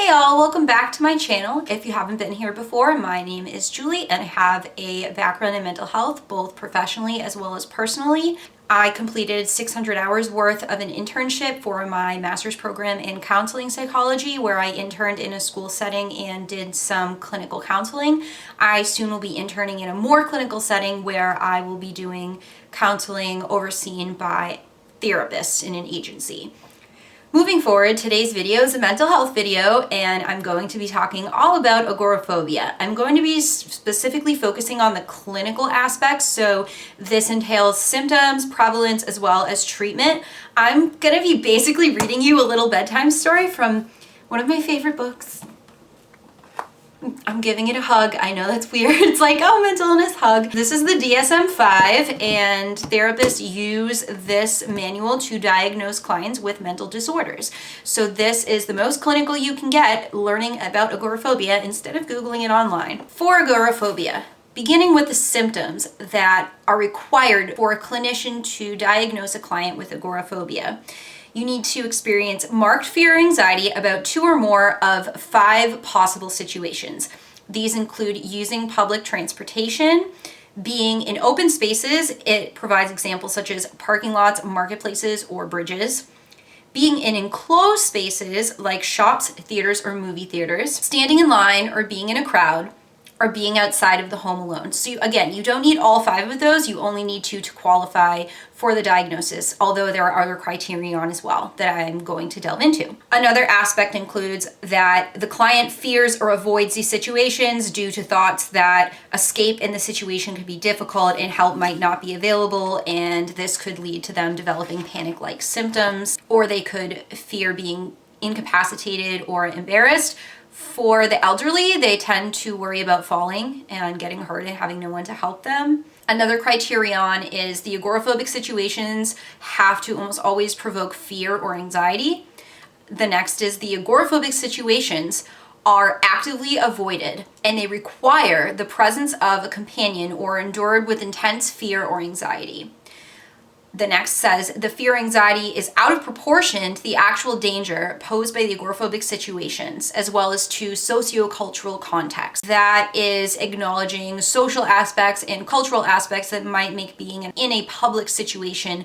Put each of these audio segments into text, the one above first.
Hey all, welcome back to my channel. If you haven't been here before, my name is Julie and I have a background in mental health, both professionally as well as personally. I completed 600 hours worth of an internship for my master's program in counseling psychology, where I interned in a school setting and did some clinical counseling. I soon will be interning in a more clinical setting where I will be doing counseling overseen by therapists in an agency. Moving forward, today's video is a mental health video and I'm going to be talking all about agoraphobia. I'm going to be specifically focusing on the clinical aspects, so this entails symptoms, prevalence, as well as treatment. I'm going to be basically reading you a little bedtime story from one of my favorite books. I'm giving it a hug. I know that's weird. It's like, oh, mental illness hug. This is the DSM-5, and therapists use this manual to diagnose clients with mental disorders. So this is the most clinical you can get learning about agoraphobia instead of Googling it online. For agoraphobia, beginning with the symptoms that are required for a clinician to diagnose a client with agoraphobia. You need to experience marked fear or anxiety about 2 or more of 5 possible situations. These include using public transportation, being in open spaces. It provides examples such as parking lots, marketplaces, or bridges. Being in enclosed spaces like shops, theaters, or movie theaters. Standing in line or being in a crowd. Or being outside of the home alone. So again, you don't need all 5 of those, you only need 2 to qualify for the diagnosis, although there are other criteria on as well that I'm going to delve into. Another aspect includes that the client fears or avoids these situations due to thoughts that escape in the situation could be difficult and help might not be available, and this could lead to them developing panic-like symptoms, or they could fear being incapacitated or embarrassed. For the elderly, they tend to worry about falling and getting hurt and having no one to help them. Another criterion is the agoraphobic situations have to almost always provoke fear or anxiety. The next is the agoraphobic situations are actively avoided and they require the presence of a companion or endured with intense fear or anxiety. The next says the fear anxiety is out of proportion to the actual danger posed by the agoraphobic situations, as well as to sociocultural context. That is acknowledging social aspects and cultural aspects that might make being in a public situation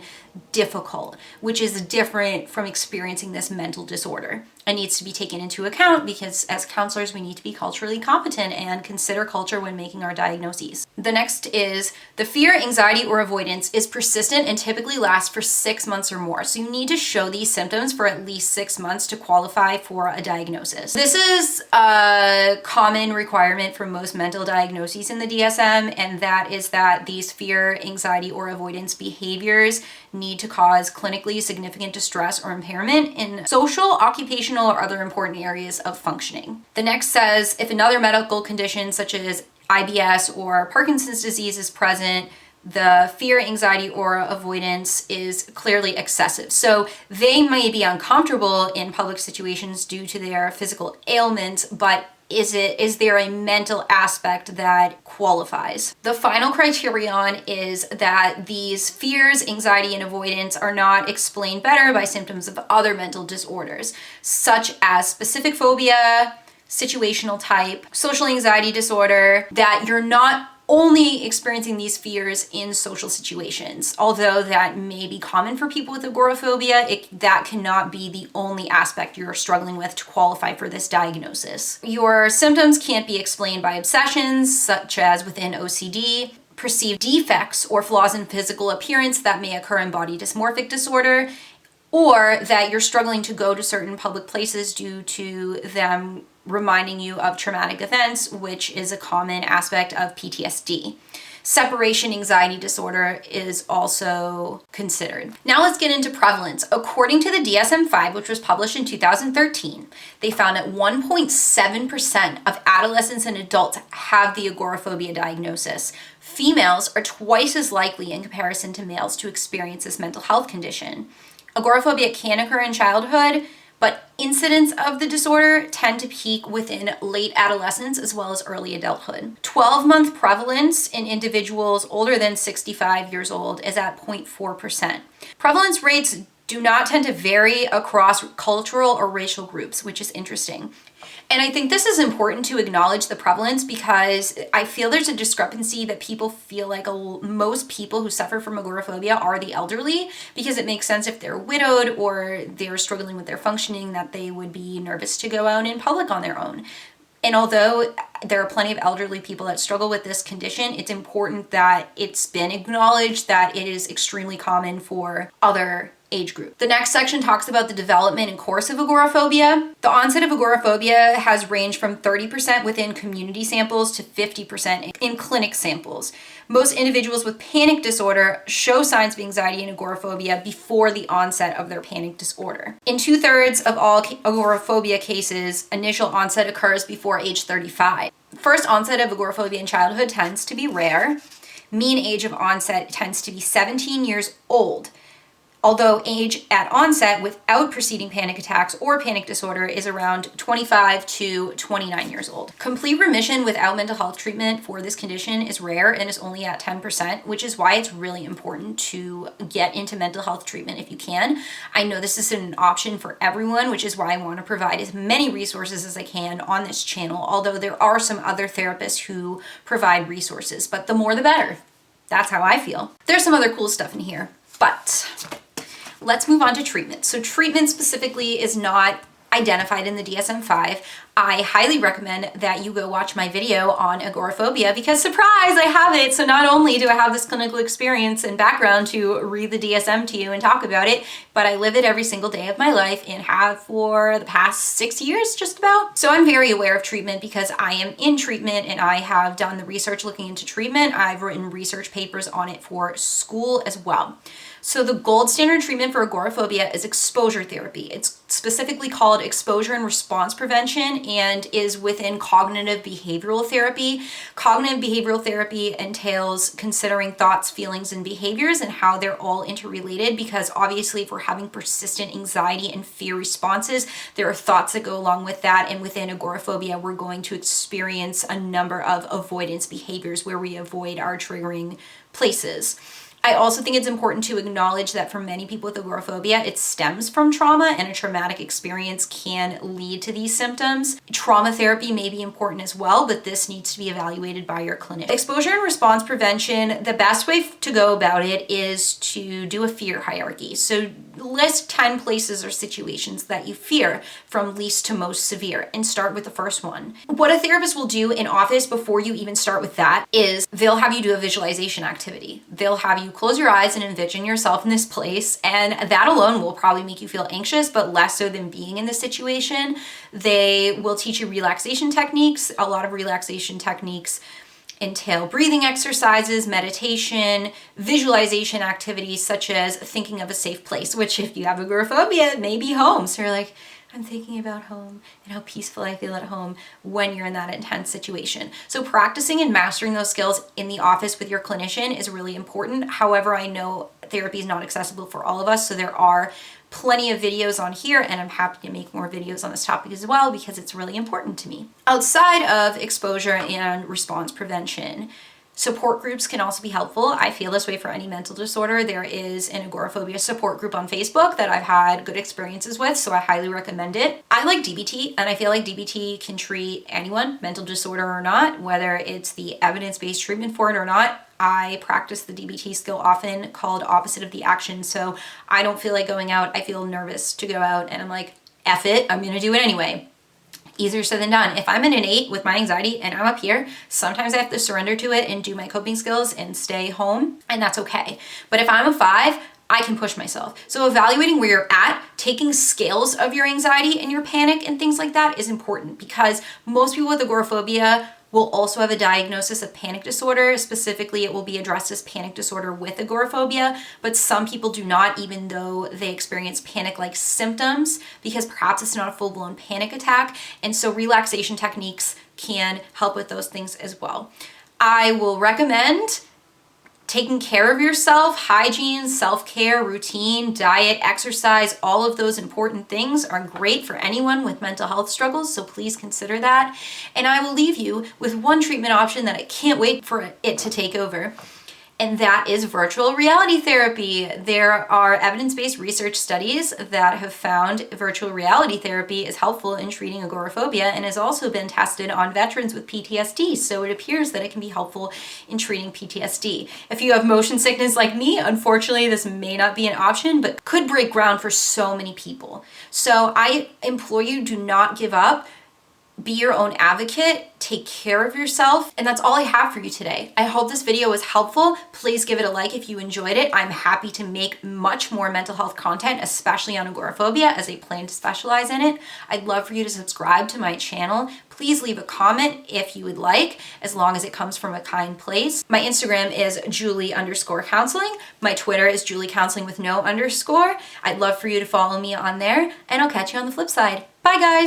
difficult, which is different from experiencing this mental disorder. It needs to be taken into account because as counselors, we need to be culturally competent and consider culture when making our diagnoses. The next is the fear, anxiety, or avoidance is persistent and typically lasts for 6 months or more. So you need to show these symptoms for at least 6 months to qualify for a diagnosis. This is a common requirement for most mental diagnoses in the DSM, and that is that these fear, anxiety, or avoidance behaviors need to cause clinically significant distress or impairment in social, occupational, or other important areas of functioning. The next says if another medical condition such as IBS or Parkinson's disease is present, the fear, anxiety, or avoidance is clearly excessive. So they may be uncomfortable in public situations due to their physical ailments, but is there a mental aspect that qualifies? The final criterion is that these fears, anxiety, and avoidance are not explained better by symptoms of other mental disorders, such as specific phobia, situational type, social anxiety disorder, that you're not only experiencing these fears in social situations. Although that may be common for people with agoraphobia, that cannot be the only aspect you're struggling with to qualify for this diagnosis. Your symptoms can't be explained by obsessions, such as within OCD, perceived defects or flaws in physical appearance that may occur in body dysmorphic disorder, or that you're struggling to go to certain public places due to them reminding you of traumatic events, which is a common aspect of PTSD. Separation anxiety disorder is also considered. Now let's get into prevalence. According to the DSM-5, which was published in 2013, they found that 1.7% of adolescents and adults have the agoraphobia diagnosis. Females are twice as likely in comparison to males to experience this mental health condition. Agoraphobia can occur in childhood, but incidents of the disorder tend to peak within late adolescence as well as early adulthood. 12-month prevalence in individuals older than 65 years old is at 0.4%. Prevalence rates do not tend to vary across cultural or racial groups, which is interesting. And I think this is important to acknowledge the prevalence, because I feel there's a discrepancy that people feel like most people who suffer from agoraphobia are the elderly, because it makes sense if they're widowed or they're struggling with their functioning that they would be nervous to go out in public on their own. And although there are plenty of elderly people that struggle with this condition, it's important that it's been acknowledged that it is extremely common for other age group. The next section talks about the development and course of agoraphobia. The onset of agoraphobia has ranged from 30% within community samples to 50% in clinic samples. Most individuals with panic disorder show signs of anxiety and agoraphobia before the onset of their panic disorder. In 2/3 of all agoraphobia cases, initial onset occurs before age 35. First onset of agoraphobia in childhood tends to be rare. Mean age of onset tends to be 17 years old, although age at onset without preceding panic attacks or panic disorder is around 25 to 29 years old. Complete remission without mental health treatment for this condition is rare and is only at 10%, which is why it's really important to get into mental health treatment if you can. I know this isn't an option for everyone, which is why I want to provide as many resources as I can on this channel, although there are some other therapists who provide resources, but the more the better. That's how I feel. There's some other cool stuff in here, but let's move on to treatment. So treatment specifically is not identified in the DSM-5. I highly recommend that you go watch my video on agoraphobia, because surprise, I have it. So not only do I have this clinical experience and background to read the DSM to you and talk about it, but I live it every single day of my life and have for the past 6 years, just about. So I'm very aware of treatment because I am in treatment and I have done the research looking into treatment. I've written research papers on it for school as well. So the gold standard treatment for agoraphobia is exposure therapy. It's specifically called exposure and response prevention and is within cognitive behavioral therapy. Cognitive behavioral therapy entails considering thoughts, feelings, and behaviors and how they're all interrelated, because obviously if we're having persistent anxiety and fear responses, there are thoughts that go along with that. And within agoraphobia, we're going to experience a number of avoidance behaviors where we avoid our triggering places. I also think it's important to acknowledge that for many people with agoraphobia, it stems from trauma, and a traumatic experience can lead to these symptoms. Trauma therapy may be important as well, but this needs to be evaluated by your clinic. Exposure and response prevention, the best way to go about it is to do a fear hierarchy. So list 10 places or situations that you fear from least to most severe and start with the first one. What a therapist will do in office before you even start with that is they'll have you do a visualization activity. They'll have you close your eyes and envision yourself in this place, and that alone will probably make you feel anxious, but less so than being in this situation. They will teach you relaxation techniques. A lot of relaxation techniques entail breathing exercises, meditation, visualization activities such as thinking of a safe place, which if you have agoraphobia, it may be home. So you're like, I'm thinking about home and how peaceful I feel at home when you're in that intense situation. So practicing and mastering those skills in the office with your clinician is really important. However, I know therapy is not accessible for all of us, so there are plenty of videos on here, and I'm happy to make more videos on this topic as well because it's really important to me. Outside of exposure and response prevention, support groups can also be helpful. I feel this way for any mental disorder. There is an agoraphobia support group on Facebook that I've had good experiences with, so I highly recommend it. I like DBT, and I feel like DBT can treat anyone, mental disorder or not, whether it's the evidence-based treatment for it or not. I practice the DBT skill often, called opposite of the action, so I don't feel like going out. I feel nervous to go out, and I'm like, F it, I'm gonna do it anyway. Easier said than done. If I'm at an 8 with my anxiety and I'm up here, sometimes I have to surrender to it and do my coping skills and stay home, and that's okay. But if I'm a 5, I can push myself. So evaluating where you're at, taking scales of your anxiety and your panic and things like that is important, because most people with agoraphobia will also have a diagnosis of panic disorder. Specifically, it will be addressed as panic disorder with agoraphobia, but some people do not, even though they experience panic-like symptoms, because perhaps it's not a full-blown panic attack. And so relaxation techniques can help with those things as well. I will recommend taking care of yourself. Hygiene, self-care, routine, diet, exercise, all of those important things are great for anyone with mental health struggles, so please consider that. And I will leave you with one treatment option that I can't wait for it to take over. and that is virtual reality therapy. There are evidence-based research studies that have found virtual reality therapy is helpful in treating agoraphobia and has also been tested on veterans with PTSD, so it appears that it can be helpful in treating PTSD. If you have motion sickness like me, unfortunately this may not be an option, but could break ground for so many people. So I implore you, do not give up. Be your own advocate, take care of yourself, and that's all I have for you today. I hope this video was helpful. Please give it a like if you enjoyed it. I'm happy to make much more mental health content, especially on agoraphobia, as I plan to specialize in it. I'd love for you to subscribe to my channel. Please leave a comment if you would like, as long as it comes from a kind place. My Instagram is Julie_counseling. My Twitter is JulieCounseling with no underscore. I'd love for you to follow me on there, and I'll catch you on the flip side. Bye guys!